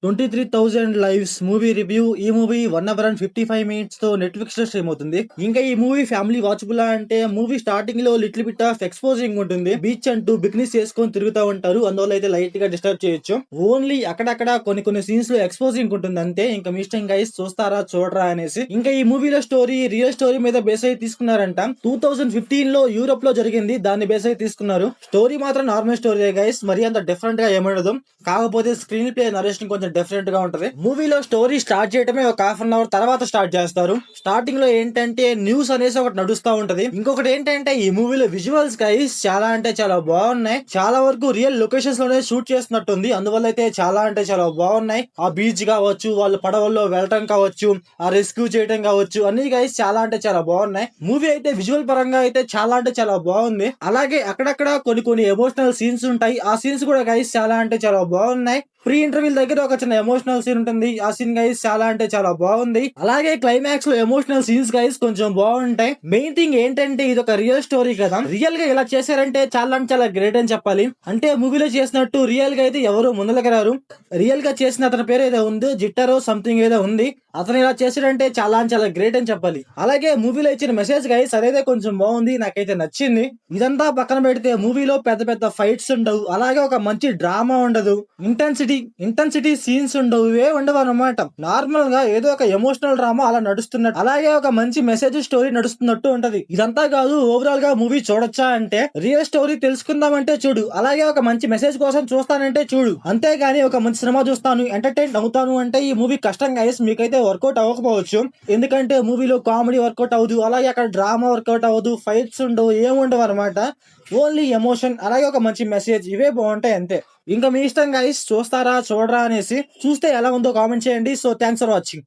23,000 lives movie review. ఈ movie 1 hour and 55 minutes తో Netflix లో స్ట్రీమ్ అవుతుంది. ఇంకా ఈ మూవీ ఫ్యామిలీ వాచబుల్ అంటే మూవీ స్టార్టింగ్ లో లిటిల్ బిట్ ఆఫ్ ఎక్స్పోజింగ్ ఉంటుంది. బీచ్ అంటూ బికినీస్ చేసుకొని తిరుగుతూ ఉంటారు. అందువల్ల అయితే లైట్ గా డిస్టర్బ్ చేయొచ్చు. ఓన్లీ అక్కడక్కడ కొన్ని సీన్స్ లో ఎక్స్పోజింగ్ ఉంటుంది అంతే. ఇంకా మీ ఇష్టం గైస్, చూస్తారా చూడరా అనేసి. ఇంకా ఈ మూవీలో స్టోరీ రియల్ స్టోరీ మీద బేస్ అయి తీసుకున్నారంట. 2015 లో యూరోప్ లో జరిగింది, దాన్ని బేస్ అయి తీసుకున్నారు. స్టోరీ మాత్రం నార్మల్ స్టోరీ గైస్, మరి అంత డిఫరెంట్ గా ఏమడదు. కాకపోతే స్క్రీన్ ప్లే నరేషన్ కొంచెం డిఫరెంట్ గా ఉంటది. మూవీలో స్టోరీ స్టార్ట్ చేయడమే ఒక హాఫ్ అన్ అవర్ తర్వాత స్టార్ట్ చేస్తారు. స్టార్టింగ్ లో ఏంటంటే న్యూస్ అనేసి ఒకటి నడుస్తా ఉంటది. ఇంకొకటి ఏంటంటే ఈ మూవీలో విజువల్స్ గైస్ చాలా అంటే చాలా బాగున్నాయి. చాలా వరకు రియల్ లొకేషన్స్ లోనే షూట్ చేస్తున్నట్టుంది. అందువల్ల అయితే చాలా అంటే చాలా బాగున్నాయి. ఆ బీచ్ కావచ్చు, వాళ్ళు పడవల్లో వెళ్ళటం కావచ్చు, ఆ రెస్క్యూ చేయడం కావచ్చు, అన్ని గైస్ చాలా అంటే చాలా బాగున్నాయి. మూవీ అయితే విజువల్ పరంగా అయితే చాలా అంటే చాలా బాగుంది. అలాగే అక్కడక్కడ కొన్ని ఎమోషనల్ సీన్స్ ఉంటాయి. ఆ సీన్స్ కూడా గైస్ చాలా అంటే చాలా బాగున్నాయి. ప్రీ ఇంటర్వ్యూ దగ్గర ఒక చిన్న ఎమోషనల్ సీన్ ఉంటుంది. ఆ సీన్ గైస్ చాలా అంటే చాలా బాగుంది. అలాగే క్లైమాక్స్ లో ఎమోషనల్ సీన్స్ గైస్ కొంచెం బాగుంటాయి. మెయిన్ థింగ్ ఏంటంటే ఇది ఒక రియల్ స్టోరీ కదా. రియల్ గా ఇలా చేశారంటే చాలా అంటే చాలా గ్రేట్ అని చెప్పాలి. అంటే మూవీలో చేసినట్టు రియల్ గా అయితే ఎవరు ముందలకి రారు. రియల్ గా చేసిన అతని పేరు ఏదో ఉంది, జిట్టరో సంథింగ్ ఏదో ఉంది. అతను ఇలా చేసాడంటే చాలా అంటే చాలా గ్రేట్ అని చెప్పాలి. అలాగే మూవీలో ఇచ్చిన మెసేజ్ గైస్ అదైతే కొంచెం బాగుంది, నాకైతే నచ్చింది. ఇదంతా పక్కన పెడితే మూవీలో పెద్ద పెద్ద ఫైట్స్ ఉండవు. అలాగే ఒక మంచి డ్రామా ఉండదు. ఇంటెన్సిటీ సీన్స్ ఉండవు, ఇవే ఉండవు అనమాట. నార్మల్ గా ఏదో ఒక ఎమోషనల్ డ్రామా అలా నడుస్తున్నట్టు, అలాగే ఒక మంచి మెసేజ్ స్టోరీ నడుస్తున్నట్టు ఉంటది. ఇదంతా కాదు ఓవరాల్ గా మూవీ చూడొచ్చా అంటే, రియల్ స్టోరీ తెలుసుకుందామంటే చూడు, అలాగే ఒక మంచి మెసేజ్ కోసం చూస్తానంటే చూడు. అంతేగాని ఒక మంచి సినిమా చూస్తాను ఎంటర్టైన్ అవుతాను అంటే ఈ మూవీ కష్టం గైస్, మీకైతే వర్కౌట్ అవ్వకపోవచ్చు. ఎందుకంటే మూవీలో కామెడీ వర్కౌట్ అవ్వదు, అలాగే అక్కడ డ్రామా వర్కౌట్ అవ్వదు, ఫైట్స్ ఉండవు, ఏముండవు అనమాట. ఓన్లీ ఎమోషన్, అలాగే ఒక మంచి మెసేజ్, ఇవే బాగుంటాయి అంతే. ఇంకా మీ ఇష్టం గైస్, చూస్తారా చూడరా అనేసి. చూస్తే ఎలా ఉందో కామెంట్ చేయండి. So thanks for watching.